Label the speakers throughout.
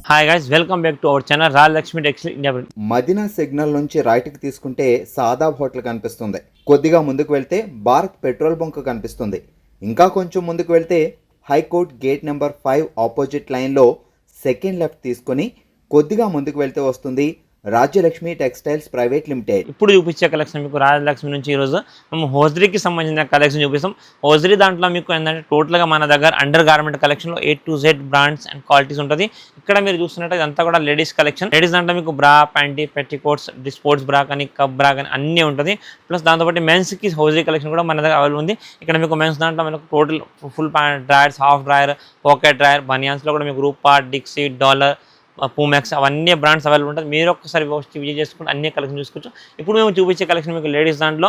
Speaker 1: Hi guys, welcome back to our channel Royal Lakshmi textile India.
Speaker 2: Madina signal నుంచి రైట్కి తీసుకుంటే Shadab hotel కనిపిస్తుంది. కొద్దిగా ముందుకు వెళ్తే భారత్ పెట్రోల్ బంక్ కనిపిస్తుంది. ఇంకా కొంచెం ముందుకు వెళ్తే హైకోర్ట్ గేట్ నెంబర్ 5 ఆపోజిట్ లైన్లో సెకండ్ లెఫ్ట్ తీసుకొని కొద్దిగా ముందుకు వెళ్తే వస్తుంది రాజ్యలక్ష్మి టెక్స్టైల్స్ ప్రైవేట్ లిమిటెడ్.
Speaker 1: ఇప్పుడు చూపించే కలెక్షన్ మీకు రాజలక్ష్మి నుంచి ఈరోజు మేము హోజరీకి సంబంధించిన కలెక్షన్ చూపిస్తాం. హోజరీ దాంట్లో మీకు ఏంటంటే టోటల్గా మన దగ్గర అండర్ గార్మెంట్ కలెక్షన్లో A to Z brands and qualities ఉంటుంది. ఇక్కడ మీరు చూస్తున్నట్టు ఇదంతా కూడా లేడీస్ కలెక్షన్. లేడీస్ దాంట్లో మీకు బ్రా, ప్యాంటీ, పెట్టికోట్స్, స్పోర్ట్స్ బ్రా కానీ కప్ బ్రా కానీ అన్నీ ఉంటుంది. ప్లస్ దాంతోపాటు మెన్స్కి హోజరీ కలెక్షన్ కూడా మన దగ్గర అవైలబుల్ ఉంది. ఇక్కడ మీకు మెన్స్ దాంట్లో మనకు total full pant, drawers, half drawer, pocket drawer, బనియాన్స్లో కూడా మీకు రూపా, డిక్సీ, డాలర్, పూమెక్స్ అవన్నీ బ్రాండ్స్ అవైలబుల్ ఉంటుంది. మీరు ఒక్కసారి విజిట్ చేసుకుంటే అన్ని కలెక్షన్ చూసుకోవచ్చు. ఇప్పుడు మేము చూపించే కలెక్షన్ మీకు లేడీస్ దాంట్లో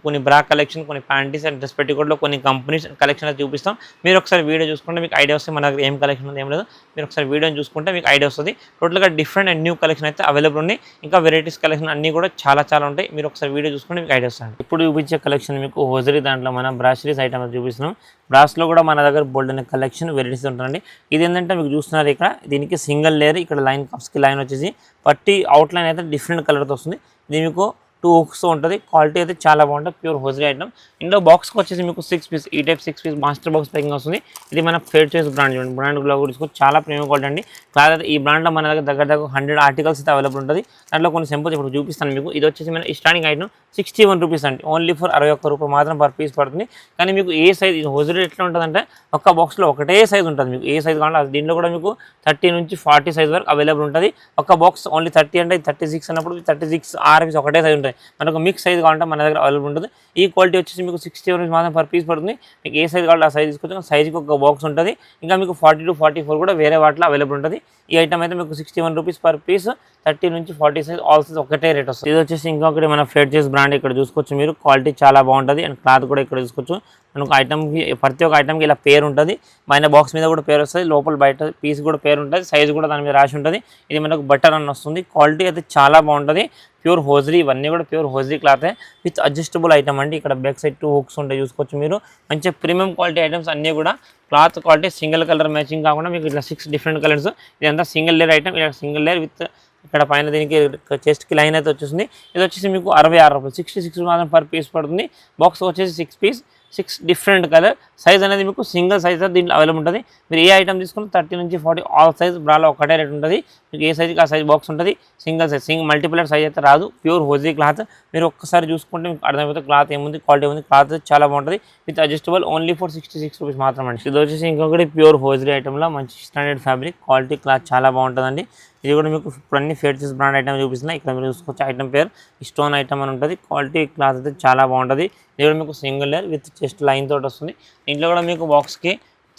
Speaker 1: కొన్ని బ్రా కలెక్షన్, కొన్ని ప్యాంటీస్ అండ్ డ్రెస్ పెట్టికోట్లో కొన్ని కంపెనీస్ కలెక్షన్ అయితే చూపిస్తాం. మీరు ఒకసారి వీడియో చూసుకుంటే మీకు ఐడియా వస్తుంది మన దగ్గర ఏం కలెక్షన్ ఉంది ఏం లేదు. మీరు ఒకసారి వీడియోని చూసుకుంటే మీకు ఐడియా వస్తుంది. టోటల్గా డిఫరెంట్ అండ్ న్యూ కలెక్షన్ అయితే అవైలబుల్ ఉన్నాయి. ఇంకా వెరైటీస్ కలెక్షన్ అన్నీ కూడా చాలా ఉంటాయి. మీరు ఒకసారి వీడియో చూసుకుంటే మీకు ఐడియా వస్తుంది. ఇప్పుడు చూపించే కలెక్షన్ మీకు హోజరీ దాంట్లో మన బ్రాషరీస్ ఐటమ్ చూపిస్తున్నాం. బ్రాస్లో కూడా మన దగ్గర బోల్డ్ అనే కలెక్షన్ వెరైటీస్ ఉంటుందండి. ఇది ఏంటంటే మీకు చూస్తున్నారు ఇక్కడ దీనికి సింగిల్ లేయర్, ఇక్కడ లైన్ కప్స్కి లైన్ వచ్చేసి పట్టి అవుట్లైన్ అయితే డిఫరెంట్ కలర్తో వస్తుంది. ఇది మీకు 2 హుక్స్ ఉంటుంది. క్వాలిటీ అయితే చాలా బాగుంటుంది. Pure hosiery item. ఇందులో బాక్స్కి వచ్చేసి మీకు 6 పీస్, ఈ type 6 piece master box packing వస్తుంది. ఇది మన ఫేర్ చేస్ బ్రాండ్ చూడండి. బ్రాండ్ కూడా తీసుకోవచ్చు. చాలా ప్రీమియం క్వాలిటీ అండి. క్లాత్ అయితే ఈ బ్రాండ్లో మన దగ్గర 100 ఆర్టికల్స్ అయితే అవైలబుల్ ఉంటుంది. దాంట్లో కొన్ని సింపుల్స్ ఇప్పుడు చూపిస్తాను మీకు. ఇది వచ్చేసి మన స్టార్టింగ్ ఐటమ్ 61 రూపీస్ అండి. ఓన్లీ ఫర్ 61 రూపాయలు మాత్రం పర్ పీస్ పడుతుంది. కానీ మీకు ఏ సైజ్ హోజరీ ఎట్లా ఉంటుందంటే ఒక్క బాక్స్లో ఒకటే సైజ్ ఉంటుంది. మీకు ఏ సైజ్ కావాలంటే దీంట్లో కూడా మీకు 30 నుంచి 40 సైజ్ వరకు అవైలబుల్ ఉంటుంది. ఒక బాక్స్ ఓన్లీ 30 అంటే 36 అన్నప్పుడు 36 6 పీస్ ఒకటే సైజ్ ఉంటాయి. మనకు మిక్స్ సైజ్ కావాలంటే మన దగ్గర అవైలబుల్ ఉంటుంది. ఈ క్వాలిటీ వచ్చేసి మీకు 61 రూపీస్ మాత్రం పర్ పీస్ పడుతుంది. మీకు ఏ సైజ్ కావాలంటే ఆ సైజ్ తీసుకోవచ్చు. సైజ్కి ఒక బాక్స్ ఉంటుంది. ఇంకా మీకు 40 to 44 కూడా వేరే వాటిలో అవైలబుల్ ఉంటుంది. ఈ ఐటమ్ అయితే మీకు 61 రూపీస్ పర్ పీస్. 30 నుంచి 40 సైజ్ ఆల్ సైజ్ ఒకటే రేట్ వస్తుంది. ఇది వచ్చేసి ఇంకొకటి మన ఫేర్ చేస్ బ్రాండ్ ఇక్కడ చూసుకోవచ్చు. మీరు క్వాలిటీ చాలా బాగుంటుంది అండ్ క్లాత్ కూడా ఇక్కడ చూసుకోవచ్చు. మనకు ఐటమ్కి ప్రతి ఒక్క ఐటమ్కి ఇలా పేరు ఉంటుంది. పైన బాక్స్ మీద కూడా పేరు వస్తుంది. లోపల బయట పీస్ కూడా పేరు ఉంటుంది. సైజ్ కూడా దాని మీద రాసి ఉంటుంది. ఇది మనకు బటర్ అని వస్తుంది. క్వాలిటీ అయితే చాలా బాగుంటుంది. ప్యూర్ హోజరీ, ఇవన్నీ కూడా ప్యూర్ హోజరీ క్లాతే విత్ అడ్జస్టబుల్ ఐటమ్ అండి. ఇక్కడ బ్యాక్ సైడ్ 2 హుక్స్ ఉంటాయి చూసుకోవచ్చు. మీరు మంచి ప్రీమియం క్వాలిటీ ఐటమ్స్ అన్నీ కూడా cloth quality single colour matching కాకుండా మీకు ఇట్లా 6 డిఫరెంట్ కలర్స్. ఇదంతా సింగిల్ లేయర్ ఐటమ్. ఇలా సింగిల్ లేయర్ విత్ ఇక్కడ పైన దీనికి చెస్ట్కి లైన్ అయితే వచ్చేసింది. ఇది వచ్చేసి మీకు 66 రూపాయలు, 66 మాత్రం పర్ పీస్ పడుతుంది. బాక్స్ వచ్చేసి 6 పీస్, 6 డిఫరెంట్ కలర్. సైజ్ అనేది మీకు సింగిల్ సైజ్ దీంట్లో అవైలబుల్ ఉంటుంది. మీరు ఏ ఐటమ్ తీసుకుని 30 నుంచి 40 ఆల్ సైజ్ బ్రాలో ఒకటే రేట్ ఉంటుంది. మీకు ఏ సైజ్కి ఆ సైజ్ బాక్స్ ఉంటుంది. సింగిల్ సైజ్ మల్టిపులర్ సైజ్ అయితే రాదు. Pure hosiery cloth. మీరు ఒక్కసారి చూసుకుంటే మీకు అర్థమైపోతే క్లాత్ ఏముంది, క్వాలిటీ ఏముంది. క్లాత్ చాలా బాగుంటుంది with adjustable. Only for 66 rupees మాత్రం అండి. ఇది వచ్చేసి ఇంకొకటి ప్యూర్ హోజరీ ఐటమ్లో మంచి స్టాండర్డ్ ఫ్యాబ్రిక్, క్వాలిటీ క్లాత్ చాలా బాగుంటుందండి. ఇది కూడా మీకు ఇప్పుడు అన్ని ఫేర్ చేస్ బ్రాండ్ ఐటమ్ చూపిస్తున్నాయి. ఇక్కడ మీరు చూసుకోవచ్చు ఐటమ్ పేరు స్టోన్ ఐటమ్ అని ఉంటుంది. క్వాలిటీ క్లాత్ అయితే చాలా బాగుంటుంది. ఇది కూడా మీకు single layer with chest line తోటి వస్తుంది. దీంట్లో కూడా మీకు బాక్స్కి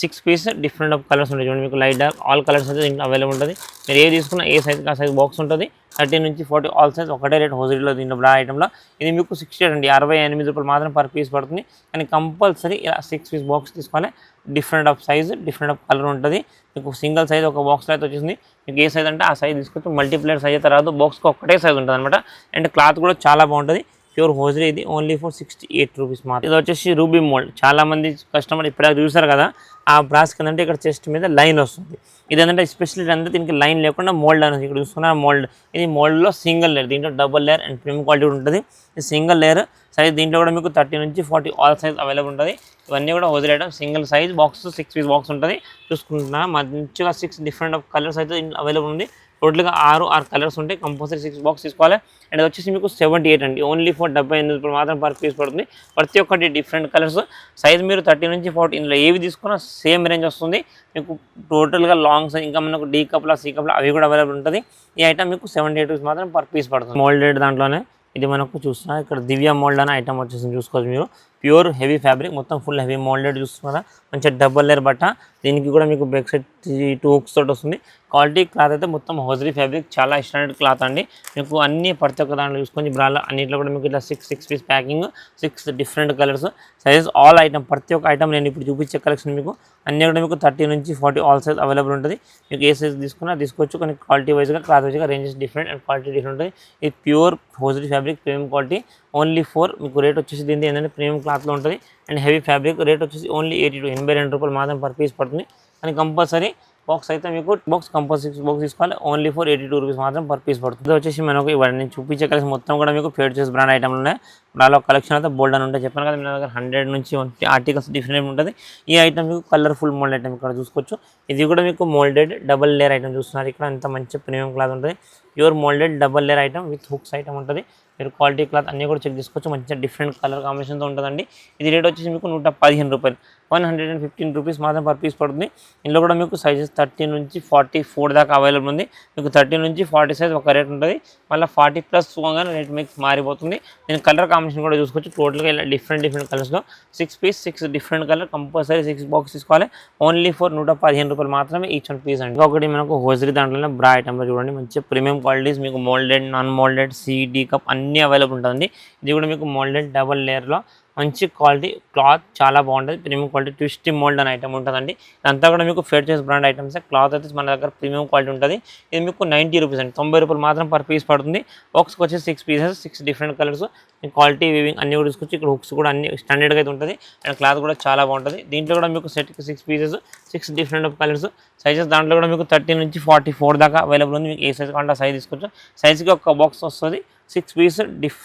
Speaker 1: 6 పీస్ డిఫరెంట్ ఆఫ్ కలర్స్ ఉంటాయి. చూడండి మీకు లైట్ డార్క్ ఆల్ కలర్స్ అయితే దీంట్లో అవైలబుల్ ఉంటుంది. మీరు ఏ తీసుకున్నా ఏ సైజ్ ఆ సైజ్ బాక్స్ ఉంటుంది. 30 నుంచి 40 ఆల్ సైజ్ ఒకటే రేట్ హోజరీలో దీంట్లో బ్రా ఐటమ్లో. ఇది మీకు 68 అండి, 68 రూపాయలు మాత్రం పర్ పీస్ పడుతుంది. కానీ కంపల్సరీ ఇలా 6 పీస్ బాక్స్ తీసుకోవాలి. Different of size, different of colour ఉంటుంది. మీకు సింగిల్ సైజ్ ఒక బాక్స్లో అయితే వచ్చేసింది. మీకు ఏ సైజ్ అంటే ఆ సైజ్ తీసుకొచ్చి మల్టీప్లేయర్ సైజ్ అయితే రాదు. బాక్స్కి ఒకటే సైజ్ ఉంటుంది అనమాట. అండ్ క్లాత్ కూడా చాలా బాగుంటుంది. Pure hosiery. ఇది ఓన్లీ ఫర్ 68 రూపీస్ మాత్రం. ఇది వచ్చేసి రూబీ మోల్డ్. చాలా మంది కస్టమర్ ఇప్పుడు చూసారు కదా, ఆ బ్రాస్ కిందంటే ఇక్కడ చెస్ట్ మీద లైన్ వస్తుంది. ఇది ఏంటంటే స్పెషల్ అంటే దీనికి లైన్ లేకుండా మోల్డ్ అనేది ఇక్కడ చూసుకున్నారు. మోల్డ్ ఇది మోల్డ్లో సింగిల్ లేయర్. దీంట్లో double layer and premium quality ఉంటుంది. ఇది సింగిల్ లేయర్ సైజ్. దీంట్లో కూడా మీకు 30 నుంచి 40 ఆల్ సైజ్ అవైలబుల్ ఉంటుంది. ఇవన్నీ కూడా hosiery item. Single size box 6 piece box ఉంటుంది. చూసుకుంటున్నా మంచిగా 6 డిఫరెంట్ ఆఫ్ కలర్స్ అయితే అవైలబుల్ ఉంది. టోటల్గా 6 కలర్స్ ఉంటాయి. కంపల్సరీ 6 బాక్స్ తీసుకోవాలి. అండ్ అది వచ్చేసి మీకు 78 అండి. ఓన్లీ ఫర్ 78 రూపాయలు మాత్రం పర్ పీస్ పడుతుంది. ప్రతి ఒక్కటి డిఫరెంట్ కలర్స్. సైజ్ మీరు 30 నుంచి 40 ఇందులో ఏవి తీసుకున్నా సేమ్ రేంజ్ వస్తుంది. మీకు టోటల్గా లాంగ్ సైజ్ ఇంకా మనకు డీ కప్లా, సి కప్లా అవి కూడా అవైలబుల్ ఉంటుంది. ఈ ఐటమ్ మీకు 78 రూపీస్ మాత్రం పర్ పీస్ పడుతుంది. మోల్డెడ్ దాంట్లోనే ఇది మనకు చూస్తున్నా ఇక్కడ దివ్య మోల్డ్ అనే ఐటమ్ వచ్చేసి చూసుకోవచ్చు. మీరు ప్యూర్ హెవీ ఫ్యాబ్రిక్, మొత్తం ఫుల్ హెవీ మోల్డెడ్ చూస్తున్నారా. మంచిగా డబల్ లేయర్ బట్ట. దీనికి కూడా మీకు బ్యాక్ సైడ్ 2 హుక్స్ తోటి వస్తుంది. క్వాలిటీ క్లాత్ అయితే మొత్తం హోజరీ ఫ్యాబ్రిక్, చాలా స్టాండర్డ్ క్లాత్ అండి. మీకు అన్ని ప్రతి ఒక్క దాంట్లో చూసుకొని బ్రాలో అన్నింటిలో కూడా మీకు ఇట్లా 6 piece packing, 6 different colours. Size all item ప్రతి ఒక్క ఐటమ్ నేను ఇప్పుడు చూపించే కలెక్షన్ మీకు అన్నీ కూడా మీకు 30 నుంచి 40 ఆల్ సైజ్ అవైలబుల్ ఉంటుంది. మీకు ఏ సైజ్ తీసుకున్నా తీసుకోవచ్చు. కానీ క్వాలిటీ వైజ్గా క్లాత్ వైజ్గా ranges different and quality different ఉంటుంది. ఇది pure hosiery fabric, premium quality. Only for మీకు రేట్ వచ్చేసి దీనికి ఏంటంటే ప్రీమియం క్లాత్లో ఉంటుంది అండ్ హెవీ ఫ్యాబ్రిక్. రేట్ వచ్చేసి ఓన్లీ 82 రూపాయలు మాత్రం పర్ పీస్ పడుతుంది. కానీ కంపల్సరీ బాక్స్ అయితే మీకు బాక్స్ కంపల్సరీ 6 బాక్స్ తీసుకోవాలి. ఓన్లీ ఫర్ 82 రూపీస్ మాత్రం పర్ పీస్ పడుతుంది. ఇది వచ్చేసి మనకు ఇవన్నీ నేను చూపించే కలెక్షన్ మొత్తం కూడా మీకు ఫేడ్ చేసి బ్రాండ్ ఐటమ్లు ఉన్నాయి. నాలో కలెక్షన్ అయితే బోల్డ్ అని ఉంటాయి. చెప్పాను కదా మీ దగ్గర 100 నుంచి 150 ఆర్టికల్స్ డిఫరెంట్ ఉంటుంది. ఈ ఐటమ్ మీకు కలర్ఫుల్ మోల్డ్ ఐటమ్ ఇక్కడ చూసుకోవచ్చు. ఇది కూడా మీకు మోల్డెడ్ డబల్ లేయర్ ఐటమ్ చూస్తున్నారు. ఇక్కడ అంత మంచి ప్రీమియం క్లాత్ ఉంటుంది. Pure moulded double layer item with hooks item ఉంటుంది. మీరు క్వాలిటీ క్లాత్ అన్నీ కూడా చెక్ చేసుకోవచ్చు. మంచిగా డిఫరెంట్ కలర్ కాంబినేషన్తో ఉంటుందండి. ఇది రేట్ వచ్చేసి మీకు 115 రూపాయలు, 115 రూపీస్ మాత్రం పర్ పీస్ పడుతుంది. ఇందులో కూడా మీకు సైజెస్ 30 నుంచి 44 దాకా అవైలబుల్ ఉంది. మీకు 30 నుంచి 40 సైజ్ ఒక రేట్ ఉంటుంది. మళ్ళీ 40+ పోగానే రేట్ మీకు మారిపోతుంది. నేను కలర్ కాంబినేషన్ కూడా చూసుకోవచ్చు. టోటల్గా ఇలా డిఫరెంట్ కలర్స్లో 6 piece 6 different colour compulsory 6 box తీసుకోవాలి. ఓన్లీ ఫర్ 115 రూపాయలు మాత్రమే ఈచ్ వన్ పీస్ అండి. ఒకటి మనకు హోజరీ దాంట్లోనే బ్రా ఐటమ్లో చూడండి మంచి ప్రీమియం క్వాలిటీస్ మీకు moulded non moulded C D cup అన్నీ అవైలబుల్ ఉంటుంది. ఇది కూడా మీకు మోల్డెడ్ డబల్ లేయర్లో మంచి క్వాలిటీ క్లాత్ చాలా బాగుంటుంది. ప్రీమియం క్వాలిటీ ట్విస్టీ మోల్డ్ అనే ఐటమ్ ఉంటుందండి. ఇదంతా కూడా మీకు ఫేడ్ చేసి బ్రాండ్ ఐటమ్స్. క్లాత్ అయితే మన దగ్గర ప్రీమియం క్వాలిటీ ఉంటుంది. ఇది మీకు 90 రూపీస్ అండి, 90 రూపాయలు మాత్రం పర్ పీస్ పడుతుంది. బాక్స్కి వచ్చేసి 6 pieces 6 different colours quality weaving అన్ని కూడా తీసుకొచ్చి ఇక్కడ హుక్స్ కూడా అన్ని స్టాండర్డ్గా అయితే ఉంటుంది. అండ్ క్లాత్ కూడా చాలా బాగుంటుంది. దీంట్లో కూడా మీకు సెట్కి 6 పీసెస్ 6 డిఫరెంట్ కలర్స్ సైజెస్. దాంట్లో కూడా మీకు 30 నుంచి 44 దాకా అవైలబుల్ ఉంది. మీకు ఏ సైజ్ కావాలంటే ఆ సైజ్ తీసుకోవచ్చు. సైజ్కి ఒక బాక్స్ వస్తుంది. 6 piece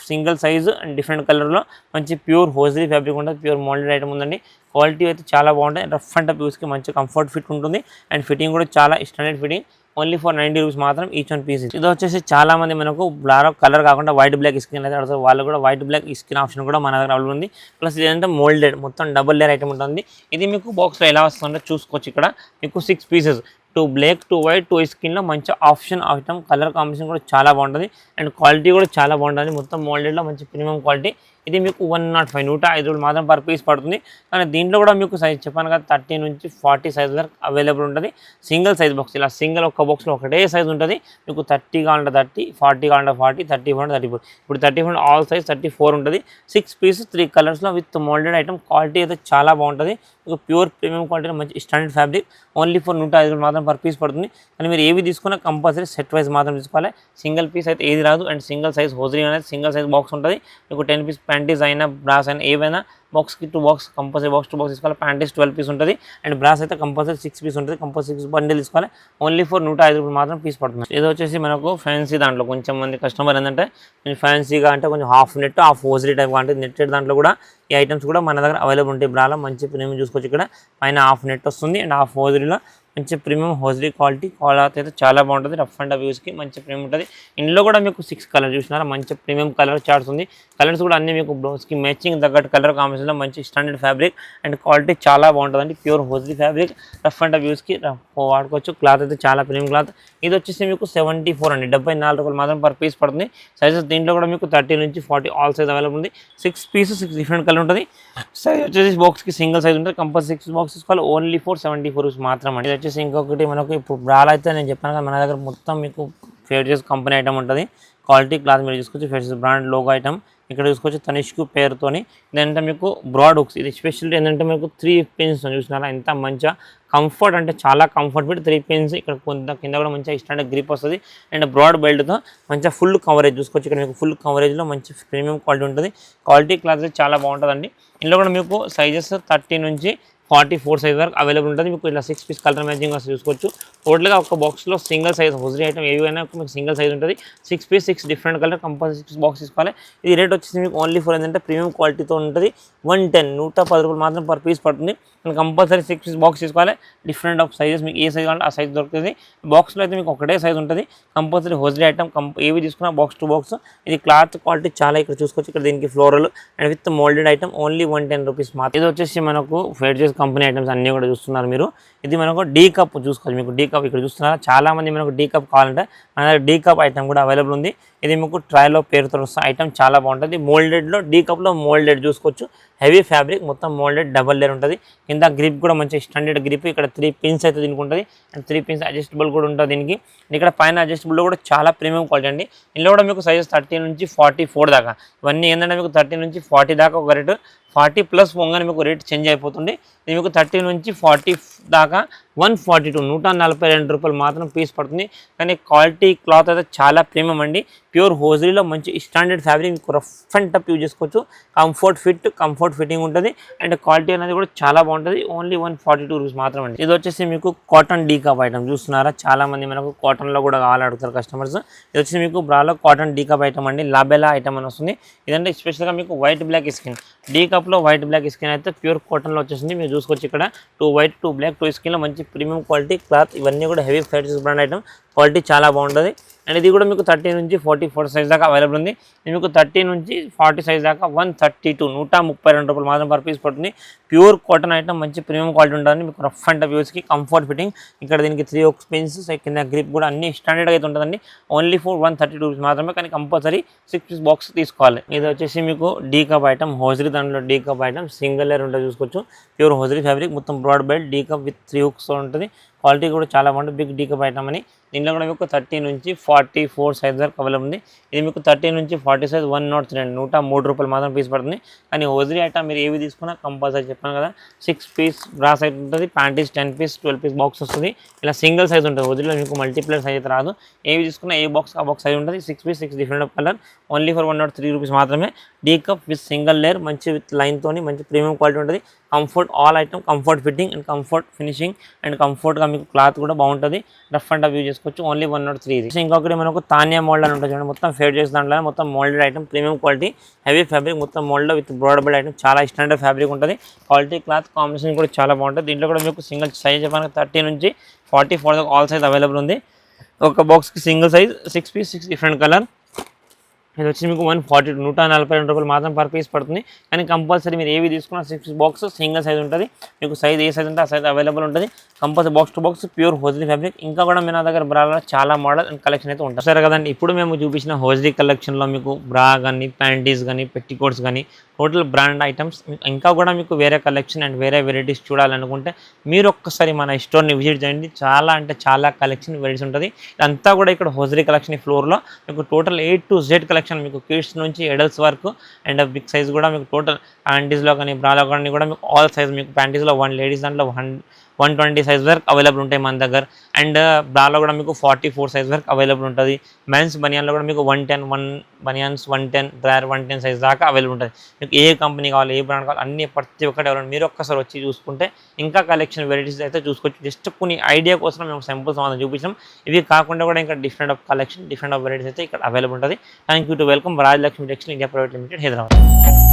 Speaker 1: single size and different కలర్లో మంచి ప్యూర్ హోజరీ ఫ్యాబ్రిక్ ఉంటుంది. ప్యూర్ మోల్డెడ్ ఐటమ్ ఉందండి. క్వాలిటీ అయితే చాలా బాగుంటుంది. రఫ్ అండ్ టఫ్ యూస్కి మంచి కంఫర్ట్ ఫిట్ ఉంటుంది. అండ్ ఫిట్టింగ్ కూడా చాలా standard fitting. Only for 90 rupees మాత్రం ఈచ్ వన్ పీస్. ఇది వచ్చేసి చాలా మంది మనకు బ్లాక్ కలర్ కాకుండా వైట్ బ్లాక్ స్కిన్ అయితే అడుగుతారు. వాళ్ళు కూడా వైట్ బ్లాక్ స్కిన్ ఆప్షన్ కూడా మన దగ్గర అవైలబుల్ ఉంది. ప్లస్ ఇదంటే మోల్డెడ్ మొత్తం డబుల్ లేయర్ ఐటమ్ ఉంటుంది. ఇది మీకు బాక్స్లో ఎలా వస్తుందో చూసుకోవచ్చు. ఇక్కడ మీకు 6 పీసెస్ 2 బ్లాక్ 2 వైట్ 2 స్కిన్లో మంచి ఆప్షన్ ఐటమ్. కలర్ కాంబినేషన్ కూడా చాలా బాగుంటుంది. అండ్ క్వాలిటీ కూడా చాలా బాగుంటుంది. మొత్తం మోల్డెడ్లో మంచి ప్రీమియం క్వాలిటీ. ఇది మీకు 105 రూపాయలు మాత్రం పర్ పీస్ పడుతుంది. కానీ దీంట్లో కూడా మీకు సైజ్ చెప్పాను కదా 30 నుంచి 40 సైజ్ వరకు అవైలబుల్ ఉంటుంది. సింగిల్ సైజ్ బాక్స్ ఇలా సింగిల్ ఒక్క బాక్స్లో ఒకటే సైజ్ ఉంటుంది. మీకు 30 కావాలంటే 30, 40 కావాలంటే 40, 34 34. ఇప్పుడు 34 ఆల్ సైజ్ 34 ఉంటుంది. 6 పీస్ 3 కలర్స్లో విత్ మోల్డెడ్ ఐటమ్. క్వాలిటీ అయితే చాలా బాగుంటుంది. మీకు ప్యూర్ ప్రీమియం క్వాలిటీ మంచి స్టాండర్డ్ ఫ్యాబ్రిక్. ఓన్లీ ఫర్ 105 మాత్రం పర్ పీస్ పడుతుంది. కానీ మీరు ఏవి తీసుకున్నా కంపల్సరీ సెట్ వైజ్ మాత్రం తీసుకోవాలి. సింగిల్ పీస్ అయితే ఏది రాదు. అండ్ సింగిల్ సైజ్ హోజరీ అనేది సింగిల్ సైజ్ బాక్స్ ఉంటుంది. మీకు 10 పీస్ ప్యాంటీస్ అయినా బ్రాస్ అయినా ఏవైనా బాక్స్కి 2 బాక్స్ కంపల్సరీ బాక్స్ 2 బాక్స్ తీసుకోవాలి. ప్యాంటీస్ 12 పీస్ ఉంటుంది. అండ్ బ్రాస్ అయితే కంపల్సరీ 6 పీస్ ఉంటుంది. కంపల్సరీ 6 బండిల్ తీసుకోవాలి. ఓన్లీ ఫర్ 105 రూపాయలు మాత్రం పీస్ పడుతుంది. ఇది వచ్చేసి మనకు ఫ్యాన్సీ దాంట్లో కొంచెం మంది కస్టమర్ ఏంటంటే ఫ్యాన్సీగా అంటే కొంచెం half net half hosiery type అంటే నెట్టెడ్ దాంట్లో కూడా ఈ ఐటమ్స్ కూడా మన దగ్గర అవైలబుల్ ఉంటాయి. బ్రాలో మంచి ప్రీమియం చూసుకోవచ్చు. ఇక్కడ పైన హాఫ్ నెట్ వస్తుంది అండ్ హాఫ్ హోజరీలో మంచి ప్రీమియం హోజరీ క్వాలిటీ అయితే చాలా బాగుంటుంది. రఫ్ అండ్ టఫ్ యూస్కి మంచి ప్రీమియం ఉంటుంది. ఇందులో కూడా మీకు 6 కలర్ చూసినారా మంచి ప్రీమియం కలర్ చార్ట్స్ ఉంది. కలర్స్ కూడా అన్ని మీకు బ్లౌజ్కి మ్యాచింగ్ తగ్గట్టు కలర్ కాంబినేషన్లో మంచి స్టాండర్డ్ ఫ్యాబ్రిక్ అండ్ క్వాలిటీ చాలా బాగుంటుందండి. Pure hosiery fabric rough and tough యూస్కి వాడుకోవచ్చు. క్లాత్ అయితే చాలా ప్రీమియం క్లాత్. ఇది వచ్చేసి మీకు 74 అండి, 74 రూపాయలు మాత్రం పర్ పీస్ పడుతుంది. సైజెస్ దీంట్లో కూడా మీకు 30 నుంచి 40 ఆల్ సైజ్ అవైలబుల్ ఉంది. 6 పీస్ 6 డిఫరెంట్ కలర్ ఉంటుంది. సైజ్ వచ్చేసి బాక్స్కి సింగిల్ సైజ్ ఉంటుంది. కంపల్సరీ 6 బాక్స్ తీసుకోవాలి. ఓన్లీ ఫర్ 74 రూపీస్ మాత్రం అండి. ఇది వచ్చేసి ఇంకొకటి మనకు ఇప్పుడు బ్రాలు అయితే నేను చెప్పాను కదా మన దగ్గర మొత్తం మీకు ఫేడ్ చేసి కంపెనీ ఐటమ్ ఉంటుంది. క్వాలిటీ క్లాత్ మీరు చూసుకోవచ్చు. ఫేడ్ చేసి బ్రాండ్ లోగో ఐటమ్ ఇక్కడ చూసుకోవచ్చు తనిష్కు పేరుతోని. ఇదంటే మీకు బ్రాడ్ హుక్స్. ఇది స్పెషల్ ఏంటంటే మీకు 3 పిన్స్ చూసినారా ఎంత మంచిగా కంఫర్ట్ అంటే చాలా కంఫర్ట్ పెట్టి 3 పిన్స్ ఇక్కడ కొంత కింద కూడా మంచిగా స్టాండర్డ్ గ్రిప్ వస్తుంది. అండ్ బ్రాడ్ బెల్ట్తో మంచిగా ఫుల్ కవరేజ్ చూసుకోవచ్చు. ఇక్కడ మీకు ఫుల్ కవరేజ్లో మంచి ప్రీమియం క్వాలిటీ ఉంటుంది. క్వాలిటీ క్లాత్ చాలా బాగుంటుందండి. ఇందులో కూడా మీకు సైజెస్ 30 నుంచి 44 సైజ్ వరకు అవైలబుల్ ఉంటుంది. మీకు ఇలా 6 పీస్ కలర్ మ్యాచింగ్ వస్తే చూసుకోవచ్చు. టోటల్గా ఒక బాక్స్లో సింగిల్ సైజ్ హోజరీ ఐటమ్ ఏవైనా మీకు సింగిల్ సైజ్ ఉంటుంది. 6 piece 6 different colour compulsory 6 box తీసుకోవాలి. ఇది రేట్ వచ్చేసి మీకు ఓన్లీ ఫర్ ఏంటంటే ప్రీమియం క్వాలిటీతో ఉంటుంది. 110 రూపాయలు మాత్రం పర్ పీస్ పడుతుంది. కంపల్సరీ 6 పీస్ బాక్స్ తీసుకోవాలి. డిఫరెంట్ ఆఫ్ సైజెస్ మీకు ఏ సైజ్ కావాలంటే ఆ సైజ్ దొరుకుతుంది. బాక్స్లో అయితే మీకు ఒకటే సైజ్ ఉంటుంది. కంపల్సరీ హోజరీ ఐటమ్ ఏవి తీసుకున్నా బాక్స్ 2 బాక్స్. ఇది క్లాత్ క్వాలిటీ చాలా ఇక్కడ చూసుకోవచ్చు. ఇక్కడ దీనికి floral and with moulded item only 110 rupees మాత్రం. ఇది వచ్చేసి మనకు ఫేడ్ చేసి కంపెనీ ఐటమ్స్ అన్నీ కూడా చూస్తున్నారు మీరు. ఇది మనకు డీ కప్ చూసుకోవచ్చు. మీకు డీ కప్ ఇక్కడ చూస్తున్నారు. చాలా మంది మనకు డీ కప్ కావాలంటే మన దగ్గర డీ కప్ ఐటమ్ కూడా అవైలబుల్ ఉంది. ఇది మీకు ట్రైలో పేరుతో వస్తుంది. ఐటమ్ చాలా బాగుంటుంది. మోల్డెడ్లో డీ కప్లో మోల్డెడ్ చూసుకోవచ్చు. హెవీ ఫ్యాబ్రిక్ మొత్తం మోల్డెడ్ డబల్ లేయర్ ఉంటుంది. కింద గ్రిప్ కూడా మంచి స్టాండర్డ్ గ్రిప్. ఇక్కడ 3 పిన్స్ అయితే దీనికి ఉంటుంది. అండ్ 3 పిన్స్ అడ్జస్టబుల్ కూడా ఉంటుంది దీనికి. ఇక్కడ పైన అడ్జస్టబుల్ కూడా చాలా ప్రీమియం క్వాలిటీ అండి. ఇందులో కూడా మీకు సైజెస్ 30 నుంచి 44 దాకా. ఇవన్నీ ఏంటంటే మీకు 30 నుంచి 40 దాకా ఒక రేటు. 40+ పొంగని మీకు రేట్ చేంజ్ అయిపోతుంది. ఇది మీకు 30 నుంచి 40 దాకా 142 142 రూపాయలు మాత్రం పీస్ పడుతుంది. కానీ క్వాలిటీ క్లాత్ అయితే చాలా ప్రీమియం అండి. ప్యూర్ హోజరీలో మంచి స్టాండర్డ్ ఫ్యాబ్రిక్ మీకు రఫ్ అండ్ టఫ్ యూజ్ చేసుకోవచ్చు. కంఫర్ట్ ఫిట్టింగ్ ఉంటుంది అండ్ క్వాలిటీ అనేది కూడా చాలా బాగుంటుంది. ఓన్లీ 142 రూపీస్ మాత్రం అండి. ఇది వచ్చేసి మీకు కాటన్ డీకాప్ ఐటమ్ చూస్తున్నారా, చాలా మంది మనకు కాటన్లో కూడా కావాలి అడుగుతారు కస్టమర్స్. ఇది వచ్చేసి మీకు బ్రాలో కాటన్ డీకాప్ ఐటమ్ అండి, లాబెలా ఐటమ్ అని వస్తుంది. ఇదంటే స్పెషల్గా మీకు వైట్ బ్లాక్ స్కిన్ డీకాప్లో వైట్ బ్లాక్ స్కిన్ అయితే ప్యూర్ కాటన్లో వచ్చేసింది. మీరు చూసుకోవచ్చు ఇక్కడ 2 వైట్ 2 బ్లాక్ 2 స్కిన్లో మంచి ప్రీమియం క్వాలిటీ క్లాత్. ఇవన్నీ కూడా heavy fabrics brand item, quality చాలా బాగుంటుంది. అండ్ ఇది కూడా మీకు 30 నుంచి 44 సైజ్ దాకా అవైలబుల్ ఉంది. ఇది మీకు 30 నుంచి 40 సైజ్ దాకా 132 132 రూపాయలు మాత్రం పర్ పీస్ పడుతుంది. ప్యూర్ కాటన్ ఐటమ్ మంచి ప్రీమియం క్వాలిటీ ఉంటుంది. మీకు రఫ్ అండ్ టఫ్ యూస్కి కంఫర్ట్ ఫిట్టింగ్. ఇక్కడ దీనికి 3 ఓక్ పిన్స్ కింద గ్రిప్ కూడా అన్ని స్టాండర్డ్గా అయితే ఉంటుందండి. ఓన్లీ ఫర్ 132 రూపీస్ మాత్రమే, కానీ కంపల్సరీ 6 పీస్ బాక్స్ తీసుకోవాలి. ఇది వచ్చేసి మీకు డీకప్ ఐటమ్ హోజరీ, దాంట్లో డీకప్ ఐటమ్ సింగిల్ లేయర్ ఉంటుంది చూసుకోవచ్చు. ప్యూర్ హోజరీ ఫ్యాబ్రిక్ మొత్తం బ్రాడ్ బెల్ట్ డీకప్ విత్ 3 హుక్స్ ఉంటుంది. క్వాలిటీ కూడా చాలా బాగుంటుంది. బిగ్ డీకప్ ఐటమ్ అని. దీంట్లో కూడా మీకు 30 నుంచి 44 సైజ్ వరకు అవైలబుల్ ఉంది. ఇది మీకు 30 నుంచి 40 సైజ్ 103 రూపాయలు మాత్రం పీస్ పడుతుంది. కానీ హోజరీ ఐటమ్ మీరు ఏవి తీసుకున్నా కంపల్సరీ చెప్పాను కదా 6 పీస్ బ్రా సైజ్ ఉంటుంది. ప్యాంటీస్ 10 పీస్ 12 పీస్ బాక్స్ వస్తుంది. ఇలా సింగిల్ సైజ్ ఉంటుంది. హోజరీలో మీకు మల్టీప్లర్ సైజ్ అయితే రాదు. ఏవి తీసుకున్నా ఏ బాక్స్ ఆ బాక్స్ సైజ్ ఉంటుంది. 6 piece 6 different of colour only for 103 rupees మాత్రమే. డీకప్ విత్ సింగిల్ లేయర్ మంచి విత్ లైన్తోని మంచి ప్రీమియం క్వాలిటీ ఉంటుంది. Comfort all item comfort fitting and comfort finishing and కంఫర్ట్గా మీకు క్లాత్ కూడా బాగుంటుంది. రఫ్ అండ్ టఫ్ యూజ్ చేసుకోవచ్చు. ఓన్లీ 103 ఇది. ఇంకొకటి మనకు తానియా మోల్డ్ అని ఉంటుంది చూడండి, మొత్తం ఫేడ్ చేసిన దాంట్లో మొత్తం moulded item premium quality heavy fabric మొత్తం mould with broad belt item చాలా స్టాండర్డ్ ఫ్యాబ్రిక్ ఉంటుంది. క్వాలిటీ క్లాత్ కాంబినేషన్ కూడా చాలా బాగుంటుంది. దీంట్లో కూడా మీకు సింగిల్ సైజ్ చెప్పడానికి 30 నుంచి 44 దాకా ఆల్ సైజ్ అవైలబుల్ ఉంది. ఒక బాక్స్కి single size 6 piece 6 different colour. ఇది వచ్చి మీకు 142 142 రూపాయలు మాత్రం పర్ పీస్ పడుతుంది. కానీ కంపల్సరీ మీరు ఏవి తీసుకున్నా 6 బాక్స్ సింగిల్ సైజ్ ఉంటుంది. మీకు సైజ్ ఏ సైజ్ ఉంటే ఆ సైజ్ అవైలబుల్ ఉంటుంది. Compulsory box to box pure hosiery fabric. ఇంకా కూడా మీ నా దగ్గర బ్రాలో చాలా మోడల్ అండ్ కలెక్షన్ అయితే ఉంటుంది. సరే కదండి, ఇప్పుడు మేము చూపించిన హోజరీ కలెక్షన్లో మీకు బ్రా కానీ ప్యాంటీస్ కానీ పెట్టికోట్స్ కానీ టోటల్ బ్రాండ్ ఐటమ్స్, ఇంకా కూడా మీకు వేరే కలెక్షన్ అండ్ వేరే వెరైటీస్ చూడాలనుకుంటే మీరు ఒక్కసారి మన స్టోర్ని విజిట్ చేయండి. చాలా అంటే చాలా కలెక్షన్ వెరైటీస్ ఉంటుంది. ఇదంతా కూడా ఇక్కడ హోజరీ కలెక్షన్ ఈ ఫ్లోర్లో మీకు total A to Z collection మీకు కిడ్స్ నుంచి అడల్ట్స్ వరకు అండ్ బిగ్ సైజ్ కూడా మీకు టోటల్ ప్యాంటీస్లో కానీ బ్రాలో కానీ కూడా మీకు ఆల్ సైజ్ మీకు ప్యాంటీస్లో 1 లేడీస్ దాంట్లో 120 సైజ్ వరకు అవైలబుల్ ఉంటాయి మన దగ్గర. అండ్ బ్రాలో కూడా మీకు 44 సైజ్ వరకు అవైలబుల్ ఉంటుంది. మెన్స్ బనియాన్లో కూడా మీకు 110 బనియాన్స్ 110 డ్రైయర్ 110 సైజ్ దాకా అవైలబుల్ ఉంటుంది. మీకు ఏ కంపెనీ కావాలి ఏ బ్రాండ్ కావాలి అన్ని ప్రతి ఒక్కటి అవైలబుల్. మీరు ఒక్కసారి వచ్చి చూసుకుంటే ఇంకా కలెక్షన్ వెరైటీస్ అయితే చూసుకోవచ్చు. జస్ట్ కొన్ని ఐడియా కోసం మేము సింపుల్స్ మనం చూపించాం. ఇవి కాకుండా కూడా ఇంకా different of collection different of varieties అయితే ఇక్కడ అవైలబుల్ ఉంటుంది. Thank you to welcome Rajalakshmi textile India private limited Hyderabad.